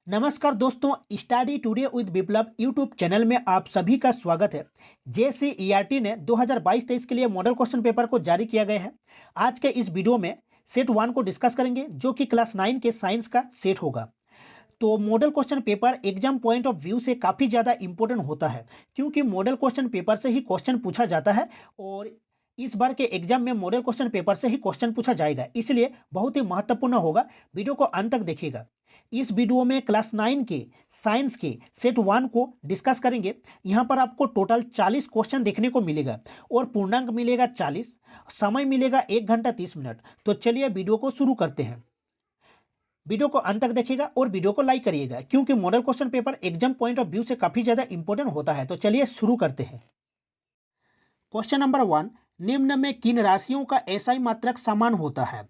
नमस्कार दोस्तों, study today with Biplab YouTube channel में आप सभी का स्वागत है। जेसीईआरटी ने 2022-23 के लिए मॉडल क्वेश्चन पेपर को जारी किया गया है। आज के इस वीडियो में सेट 1 को डिस्कस करेंगे, जो कि क्लास 9 के साइंस का सेट होगा। तो model question paper exam point of view से काफ़ी ज़्यादा इंपॉर्टेंट होता है, क्योंकि मॉडल क्वेश्चन पेपर से ही क्वेश्चन पूछा जाता है और इस बार के एग्जाम में मॉडल क्वेश्चन पेपर से ही क्वेश्चन पूछा जाएगा, इसलिए बहुत ही महत्वपूर्ण होगा। वीडियो को अंत तक देखिएगा। इस वीडियो में क्लास 9 के साइंस के सेट 1 को डिस्कस करेंगे। यहाँ पर आपको टोटल 40 क्वेश्चन देखने को मिलेगा और पूर्णांक मिलेगा 40। समय मिलेगा 1 घंटा 30 मिनट। तो चलिए वीडियो को शुरू करते हैं। वीडियो को अंत तक देखिएगा और वीडियो को लाइक करिएगा, क्योंकि model question paper exam point of view से काफ़ी ज़्यादा इंपॉर्टेंट होता है। तो चलिए शुरू करते हैं। क्वेश्चन नंबर 1, निम्न में किन राशियों का एसआई मात्रक समान होता है?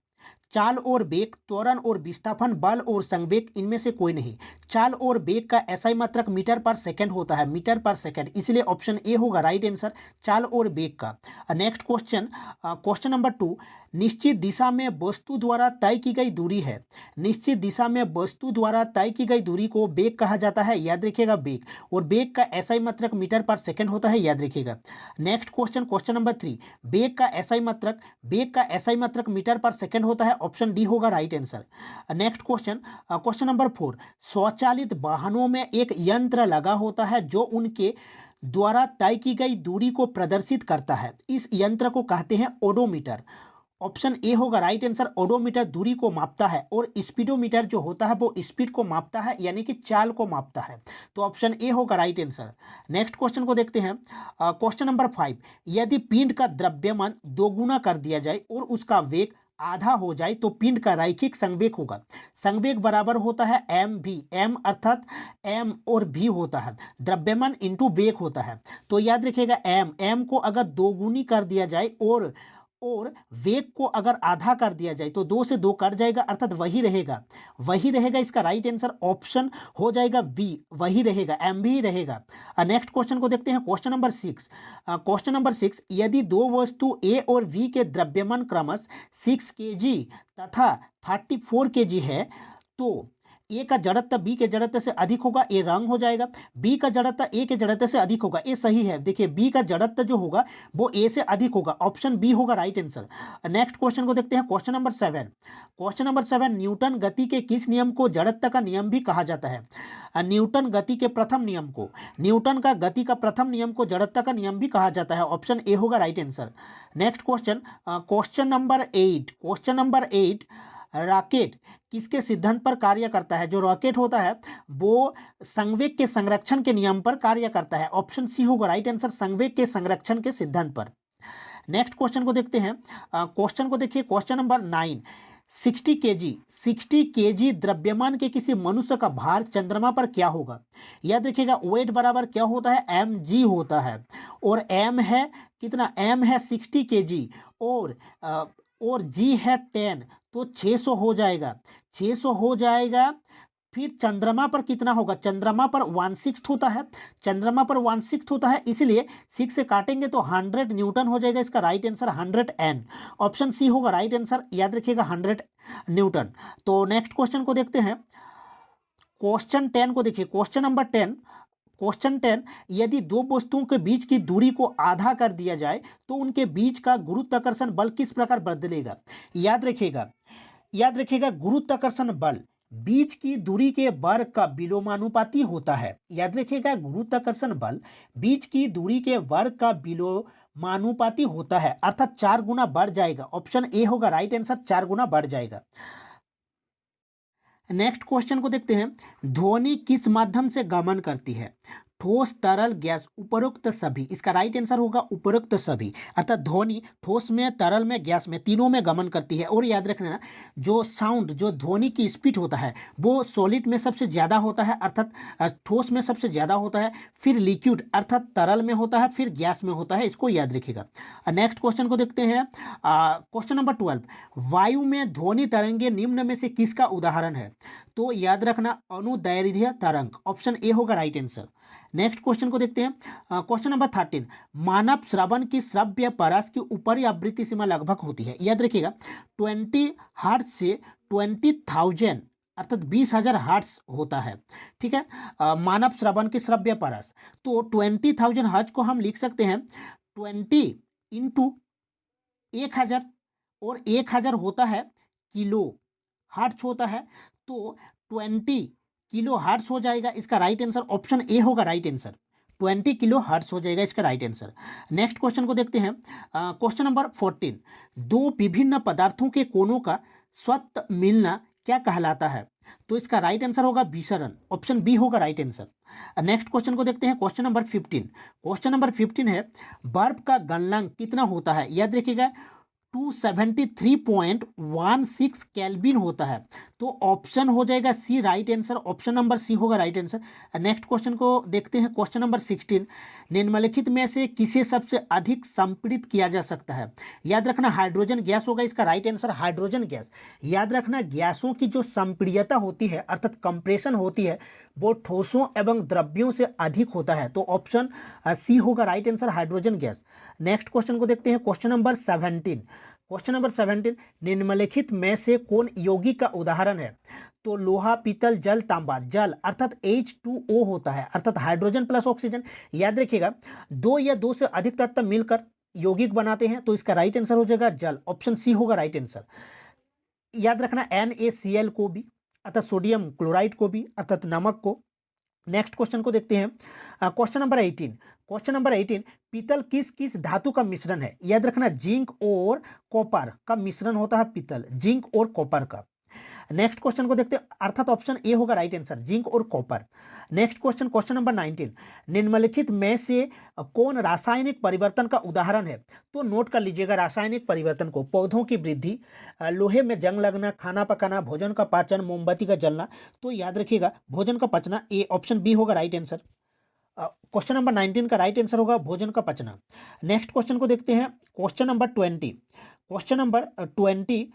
चाल और वेग, त्वरण और विस्थापन, बल और संवेग, इनमें से कोई नहीं। चाल और वेग का एसआई मात्रक मीटर पर सेकंड होता है, मीटर पर सेकंड, इसलिए ऑप्शन ए होगा राइट आंसर, चाल और वेग का। नेक्स्ट क्वेश्चन, क्वेश्चन नंबर 2, निश्चित दिशा में वस्तु द्वारा तय की गई दूरी है। निश्चित दिशा में वस्तु द्वारा तय की गई दूरी को वेग कहा जाता है, याद रखिएगा वेग। और वेग का एसआई मात्रक मीटर पर सेकंड होता है, याद रखिएगा। नेक्स्ट क्वेश्चन, क्वेश्चन नंबर 3, वेग का एसआई मात्रक मीटर पर सेकंड होता है, ऑप्शन डी होगा right answer. Next question, question number 4, स्वचालित वाहनों में एक यंत्र लगा होता है जो उनके द्वारा तय की गई दूरी को प्रदर्शित करता है। इस यंत्र को कहते हैं ओडोमीटर, ऑप्शन ए होगा राइट आंसर। ओडोमीटर दूरी को मापता है और स्पीडोमीटर जो होता है वो स्पीड को मापता है, यानी कि चाल को मापता है। तो ऑप्शन ए होगा राइट आंसर। नेक्स्ट क्वेश्चन को देखते हैं। क्वेश्चन नंबर 5, यदि पिंड का द्रव्यमान दोगुना कर दिया जाए और उसका वेग आधा हो जाए तो पिंड का रैखिक संवेग होगा। संवेग बराबर होता है एम भी, एम अर्थात एम और भी होता है, द्रव्यमान इंटू वेग होता है। तो याद रखिएगा एम को अगर दोगुनी कर दिया जाए और वेग को अगर आधा कर दिया जाए तो 2 से 2 कट जाएगा, अर्थात वही रहेगा इसका राइट आंसर, ऑप्शन हो जाएगा बी, वही रहेगा, एम भी रहेगा। नेक्स्ट क्वेश्चन को देखते हैं। क्वेश्चन नंबर 6, यदि दो वस्तु ए और बी के द्रव्यमान क्रमश 6 kg तथा 34 kg है, तो ए का जड़त्व बी के जड़त्व से अधिक होगा, ए रंग हो जाएगा। बी का जड़त्व ए के जड़त्व से अधिक होगा, ए सही है। देखिए बी का जड़त्व जो होगा वो ए से अधिक होगा, ऑप्शन बी होगा राइट आंसर। नेक्स्ट क्वेश्चन को देखते हैं। क्वेश्चन नंबर 7, न्यूटन गति के किस नियम को जड़त्व का नियम भी कहा जाता है? न्यूटन गति के प्रथम नियम को, न्यूटन का गति का प्रथम नियम को जड़त्व का नियम भी कहा जाता है, ऑप्शन ए होगा right answer. Next question number 8, rocket किसके सिद्धांत पर कार्य करता है? जो रॉकेट होता है वो संवेग के संरक्षण के नियम पर कार्य करता है, ऑप्शन सी होगा राइट आंसर, संवेग के संरक्षण के सिद्धांत पर। नेक्स्ट क्वेश्चन को देखते हैं। क्वेश्चन को देखिए। क्वेश्चन नंबर 9, 60 केजी द्रव्यमान के किसी मनुष्य का भार चंद्रमा पर क्या होगा? याद रखिएगा वेट बराबर क्या होता है, एम जी होता है। और एम है कितना, एम है 60 केजी और जी है 10, तो 600 हो जाएगा, 600 हो जाएगा। फिर चंद्रमा पर कितना होगा? चंद्रमा पर 1/6 होता है, चंद्रमा पर 1/6 होता है, इसलिए 6 से काटेंगे तो 100 न्यूटन हो जाएगा। इसका right answer 100 N, option C होगा राइट आंसर, याद रखिएगा 100 न्यूटन। तो नेक्स्ट क्वेश्चन को देखते हैं। क्वेश्चन 10 को देखिए। क्वेश्चन 10, यदि दो वस्तुओं के बीच की दूरी को आधा कर दिया जाए तो उनके बीच का गुरुत्वाकर्षण बल किस प्रकार बदलेगा? याद रखिएगा गुरुत्वाकर्षण बल बीच की दूरी के वर्ग का विलोमानुपाती होता है। याद रखिएगा गुरुत्वाकर्षण बल बीच की दूरी के वर्ग का विलोमानुपाती होता है, अर्थात 4 गुना बढ़ जाएगा, ऑप्शन ए होगा राइट आंसर, 4 गुना बढ़ जाएगा। नेक्स्ट क्वेश्चन को देखते हैं। ध्वनि किस माध्यम से गमन करती है? ठोस, तरल, गैस, उपरोक्त सभी। इसका राइट आंसर होगा उपरोक्त सभी, अर्थात ध्वनि ठोस में, तरल में, गैस में, तीनों में गमन करती है। और याद रखना, जो साउंड, जो ध्वनि की स्पीड होता है वो सॉलिड में सबसे ज़्यादा होता है, अर्थात ठोस में सबसे ज़्यादा होता है, फिर लिक्विड अर्थात तरल में होता है, फिर गैस में होता है, इसको याद रखिएगा। नेक्स्ट क्वेश्चन को देखते हैं। क्वेश्चन नंबर 12, वायु में ध्वनि तरंगे निम्न में से किसका उदाहरण है? तो याद रखना अनुदैर्ध्य तरंग, ऑप्शन ए होगा राइट आंसर। नेक्स्ट क्वेश्चन को देखते हैं। क्वेश्चन नंबर 13, मानव श्रवण की श्रव्य परास की ऊपरी आवृत्ति सीमा लगभग होती है? याद रखिएगा 20 हर्ट्ज से 20,000 अर्थात 20,000 हर्ट्ज होता है। ठीक है, मानव श्रवण की श्रव्य परस। तो 20,000 हर्ट्ज को हम लिख सकते हैं 20 इंटू 1,000, और 1,000 होता है किलो हर्ट्ज होता है, तो 20 किलो हर्ट्ज हो जाएगा। इसका राइट आंसर ऑप्शन ए होगा राइट आंसर, 20 किलो हर्ट्ज हो जाएगा इसका राइट आंसर। नेक्स्ट क्वेश्चन को देखते हैं, क्वेश्चन नंबर 14। दो विभिन्न पदार्थों के कोनों का स्वतः मिलना क्या कहलाता है? तो इसका राइट आंसर होगा विसरण, ऑप्शन बी होगा राइट आंसर। नेक्स्ट क्वेश्चन को देखते हैं, क्वेश्चन नंबर 15। क्वेश्चन नंबर 15 है बर्फ का गलनांक कितना होता है? याद रखिएगा 273.16 केल्विन होता है। तो ऑप्शन हो जाएगा C right answer, option number C होगा राइट आंसर। नेक्स्ट क्वेश्चन को देखते हैं, क्वेश्चन नंबर 16। निम्नलिखित में से किसे सबसे अधिक संपीड़ित किया जा सकता है? याद रखना हाइड्रोजन गैस होगा इसका राइट आंसर, हाइड्रोजन गैस। याद रखना गैसों की जो संपीड़ितता होती है अर्थात कंप्रेशन होती है वो ठोसों एवं द्रव्यों से अधिक होता है, तो ऑप्शन सी होगा right answer, hydrogen gas. Next question को देखते हैं, क्वेश्चन नंबर 17। क्वेश्चन नंबर 17, निम्नलिखित में से कौन यौगिक का उदाहरण है? तो लोहा, पीतल, जल, तांबा। जल अर्थात H2O होता है, अर्थात हाइड्रोजन प्लस ऑक्सीजन। याद रखिएगा दो या दो से अधिक तत्व मिलकर यौगिक बनाते हैं, तो इसका राइट आंसर हो जाएगा जल, ऑप्शन सी होगा राइट आंसर। याद रखना NaCl को भी, अर्थात सोडियम क्लोराइड को भी, अर्थात नमक को। नेक्स्ट क्वेश्चन को देखते हैं, क्वेश्चन नंबर 18। क्वेश्चन नंबर 18, पीतल किस किस धातु का मिश्रण है? याद रखना जिंक और कॉपर का मिश्रण होता है पीतल, जिंक और कॉपर का। नेक्स्ट क्वेश्चन को देखते हैं, अर्थात ऑप्शन ए होगा राइट आंसर, जिंक और copper. Next question, question number 19। निम्नलिखित में से कौन रासायनिक परिवर्तन का उदाहरण है? तो नोट कर लीजिएगा रासायनिक परिवर्तन को, पौधों की वृद्धि, लोहे में जंग लगना, खाना पकाना, भोजन का पाचन, मोमबत्ती का जलना। तो याद रखिएगा भोजन का पचना, ए ऑप्शन बी होगा राइट आंसर। क्वेश्चन नंबर 19 का राइट आंसर होगा भोजन का पचना। नेक्स्ट क्वेश्चन को देखते हैं, question number 20। Question number 20,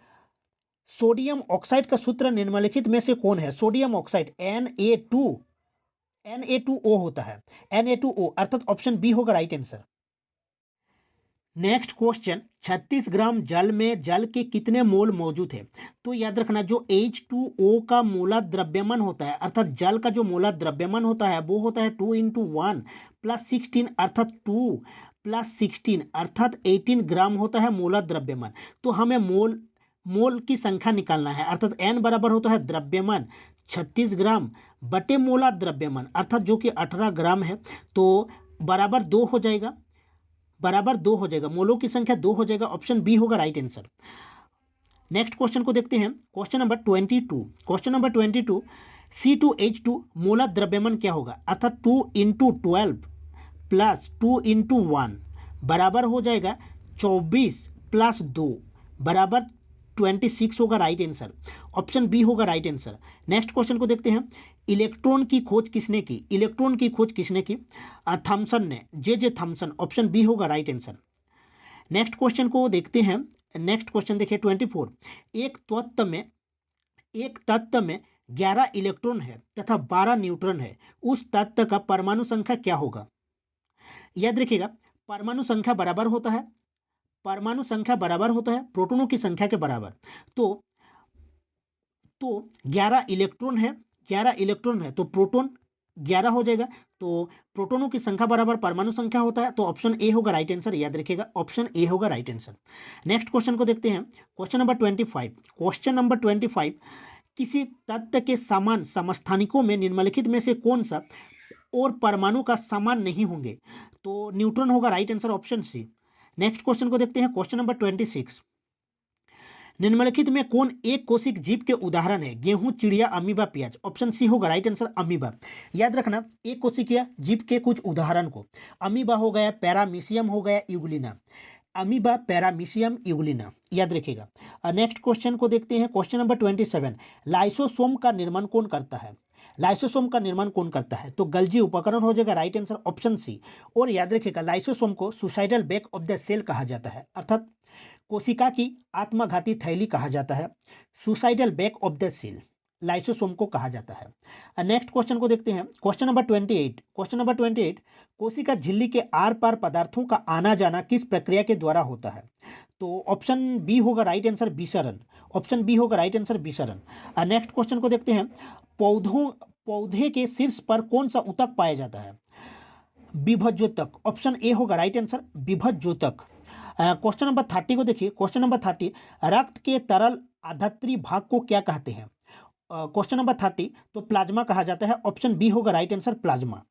sodium oxide का सूत्र निम्नलिखित में से कौन है? सोडियम ऑक्साइड Na2O होता है, Na2O, अर्थात ऑप्शन बी होगा राइट आंसर। नेक्स्ट क्वेश्चन, 36 ग्राम जल में जल के कितने मोल मौजूद है? तो याद रखना जो H2O का मोला द्रव्यमान होता है अर्थात जल का जो मोला द्रव्यमान होता है वो होता है 2 × 1 + 16 अर्थात 2 + 16 अर्थात 18 ग्राम होता है मोला द्रव्यमान। तो हमें मोल की संख्या निकालना है, अर्थात n बराबर होता है द्रव्यमान 36 ग्राम बटे मोला द्रव्यमान अर्थात जो कि 18 ग्राम है, तो बराबर 2 हो जाएगा, बराबर 2 हो जाएगा, मोलों की संख्या 2 हो जाएगा, ऑप्शन बी होगा राइट आंसर। नेक्स्ट क्वेश्चन को देखते हैं, question number 22। Question number 22, C2H2 मोला द्रव्यमान क्या होगा? अर्थात 2 × 12 + 2 × 1 बराबर हो जाएगा 24 + 2 बराबर 26 होगा राइट आंसर, ऑप्शन बी होगा राइट आंसर। नेक्स्ट क्वेश्चन को देखते हैं, इलेक्ट्रॉन की खोज किसने की? इलेक्ट्रॉन की खोज किसने की? थॉमसन ने, जे थॉमसन, ऑप्शन बी होगा राइट आंसर। नेक्स्ट क्वेश्चन को देखते हैं, नेक्स्ट क्वेश्चन देखिए 24। एक तत्व में 11 इलेक्ट्रॉन है तथा 12 न्यूट्रॉन है, उस तत्व का परमाणु संख्या क्या होगा? याद रखिएगा परमाणु संख्या बराबर होता है, परमाणु संख्या बराबर होता है प्रोटॉनों की संख्या के बराबर। तो 11 इलेक्ट्रॉन है, 11 इलेक्ट्रॉन है तो प्रोटॉन 11 हो जाएगा, तो प्रोटॉनों की संख्या बराबर परमाणु संख्या होता है, तो ऑप्शन ए होगा राइट आंसर। याद रखिएगा ऑप्शन ए होगा राइट आंसर। नेक्स्ट क्वेश्चन को देखते हैं, क्वेश्चन नंबर 25। क्वेश्चन नंबर 25, किसी तत्व के समान समस्थानिकों में निम्नलिखित में से कौन सा और परमाणु का समान नहीं होंगे? तो न्यूट्रॉन होगा right answer, option C. Next question को देखते हैं, क्वेश्चन नंबर 26। निम्नलिखित में कौन एक कोशिक जीव के उदाहरण है? गेहूं, चिड़िया, अमीबा, प्याज, ऑप्शन सी होगा राइट आंसर, अमीबा। याद रखना एक कोशिकीय जीव के कुछ उदाहरण को, अमीबा हो गया, पैरामीशियम हो गया, यूग्लिना, अमीबा, पैरामीशियम, यूग्लिना, याद रखिएगा। नेक्स्ट क्वेश्चन को देखते हैं, क्वेश्चन नंबर 27। लाइसोसोम का निर्माण कौन करता है? लाइसोसोम का निर्माण कौन करता है? तो गल्जी उपकरण हो जाएगा राइट आंसर, ऑप्शन सी। और याद रखिएगा लाइसोसोम को suicidal bag of the cell कहा जाता है, अर्थात कोशिका की आत्मघाती थैली कहा जाता है, suicidal bag of the cell. Lysosome को कहा जाता है। नेक्स्ट क्वेश्चन को देखते हैं, क्वेश्चन नंबर 28। क्वेश्चन नंबर 28, कोशिका झिल्ली के आर पार पदार्थों का आना जाना किस प्रक्रिया के द्वारा होता है? तो ऑप्शन बी होगा राइट आंसर, विसरण। ऑप्शन बी होगा राइट आंसर, विसरण। नेक्स्ट क्वेश्चन को देखते हैं, पौधे के शीर्ष पर कौन सा ऊतक पाया जाता है? विभज्योतक। ऑप्शन ए होगा राइट आंसर, विभज्योतक। क्वेश्चन नंबर 30 को देखिए, क्वेश्चन नंबर 30, रक्त के तरल आधात्री भाग को क्या कहते हैं? क्वेश्चन नंबर 30, तो प्लाज्मा कहा जाता है। ऑप्शन बी होगा right answer, plasma.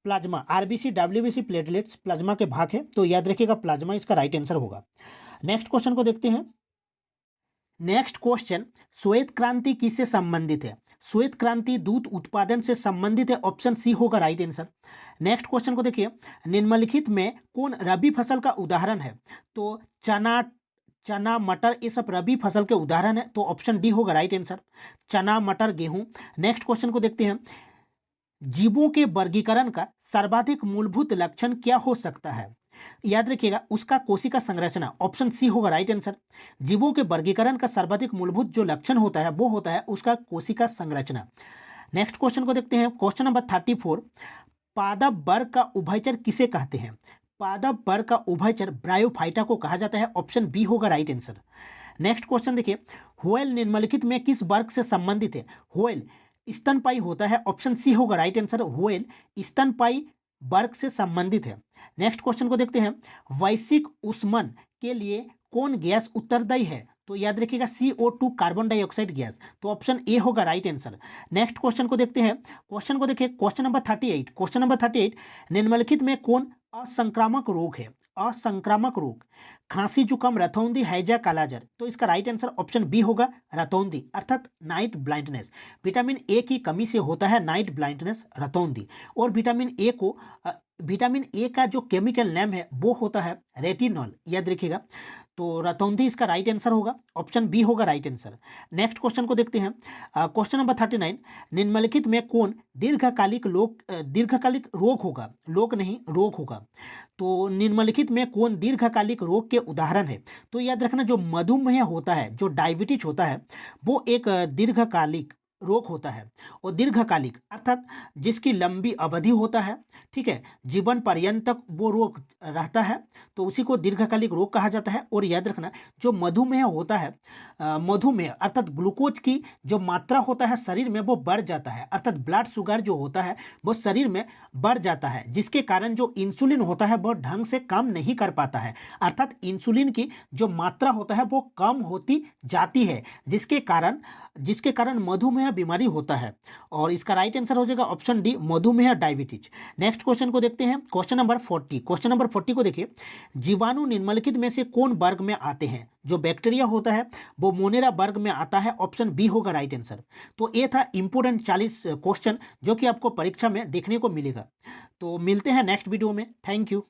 Plasma, RBC, WBC, platelets plasma के भाग है, तो याद रखिएगा प्लाज्मा इसका राइट आंसर होगा। नेक्स्ट क्वेश्चन को देखते हैं। नेक्स्ट क्वेश्चन, श्वेत क्रांति किससे संबंधित है? श्वेत क्रांति दूध उत्पादन से संबंधित है। ऑप्शन सी होगा राइट आंसर। नेक्स्ट क्वेश्चन को देखिए, निम्नलिखित में कौन रबी फसल का उदाहरण है? तो चना मटर ये सब रबी फसल के उदाहरण है, तो ऑप्शन डी होगा राइट आंसर, चना मटर गेहूं। नेक्स्ट क्वेश्चन को देखते हैं, जीवों के वर्गीकरण का सर्वाधिक मूलभूत लक्षण क्या हो सकता है? याद रखिएगा उसका कोशिका संरचना। ऑप्शन सी होगा राइट आंसर। जीवों के वर्गीकरण का सर्वाधिक मूलभूत जो लक्षण होता है वो होता है उसका कोशिका संरचना। नेक्स्ट क्वेश्चन को देखते हैं, क्वेश्चन नंबर 34, पादप वर्ग का उभयचर किसे कहते हैं? पादप वर्ग का उभयचर ब्रायोफाइटा को कहा जाता है। ऑप्शन बी होगा राइट आंसर। नेक्स्ट क्वेश्चन देखिए, व्हेल निम्नलिखित में किस वर्ग से संबंधित है? व्हेल स्तनपायी होता है। ऑप्शन सी होगा राइट आंसर, व्हेल स्तनपायी वर्ग से संबंधित है। नेक्स्ट क्वेश्चन को देखते हैं, वैश्विक ऊष्मन के लिए कौन गैस उत्तरदायी है? तो याद रखिएगा CO2 कार्बन डाइऑक्साइड गैस, तो ऑप्शन ए होगा राइट आंसर। नेक्स्ट क्वेश्चन को देखते हैं, क्वेश्चन को देखिए, क्वेश्चन नंबर 38। क्वेश्चन नंबर 38, निम्नलिखित में कौन असंक्रामक रोग है? असंक्रामक रोग, खांसी, जुकाम, रतौंधी, हैजा, कालाजार, तो इसका राइट आंसर ऑप्शन बी होगा रतौंधी, अर्थात नाइट ब्लाइंडनेस। विटामिन ए की कमी से होता है नाइट ब्लाइंडनेस, रतौंधी। और विटामिन ए का जो केमिकल नेम है वो होता है रेटिनॉल, याद रखिएगा। तो रतौंधी इसका राइट आंसर होगा, ऑप्शन बी होगा राइट आंसर। नेक्स्ट क्वेश्चन को देखते हैं, क्वेश्चन नंबर 39, निम्नलिखित में कौन दीर्घकालिक रोग होगा? रोग होगा, तो निम्नलिखित में कौन दीर्घकालिक रोग के उदाहरण है? तो याद रखना जो मधुमेह होता है, जो डायबिटीज होता है, वो एक दीर्घकालिक रोग होता है। और दीर्घकालिक अर्थात जिसकी लंबी अवधि होता है, ठीक है, जीवन पर्यंत तक वो रोग रहता है, तो उसी को दीर्घकालिक रोग कहा जाता है। और याद रखना जो मधुमेह होता है, मधुमेह अर्थात ग्लूकोज की जो मात्रा होता है शरीर में वो बढ़ जाता है, अर्थात ब्लड शुगर जो होता है वो शरीर में बढ़ जाता है, जिसके कारण जो इंसुलिन होता है वो ढंग से काम नहीं कर पाता है, अर्थात इंसुलिन की जो मात्रा होता है वो कम होती जाती है, जिसके कारण मधुमेह बीमारी होता है। और इसका राइट आंसर हो जाएगा ऑप्शन डी, मधुमेह डायबिटीज। नेक्स्ट क्वेश्चन को देखते हैं, क्वेश्चन नंबर 40। क्वेश्चन नंबर 40 को देखिए, जीवाणु निम्नलिखित में से कौन वर्ग में आते हैं? जो बैक्टीरिया होता है वो मोनेरा वर्ग में आता है। ऑप्शन बी होगा राइट आंसर। तो ये था इंपोर्टेंट 40 क्वेश्चन जो कि आपको परीक्षा में देखने को मिलेगा। तो मिलते हैं नेक्स्ट वीडियो में। Thank you.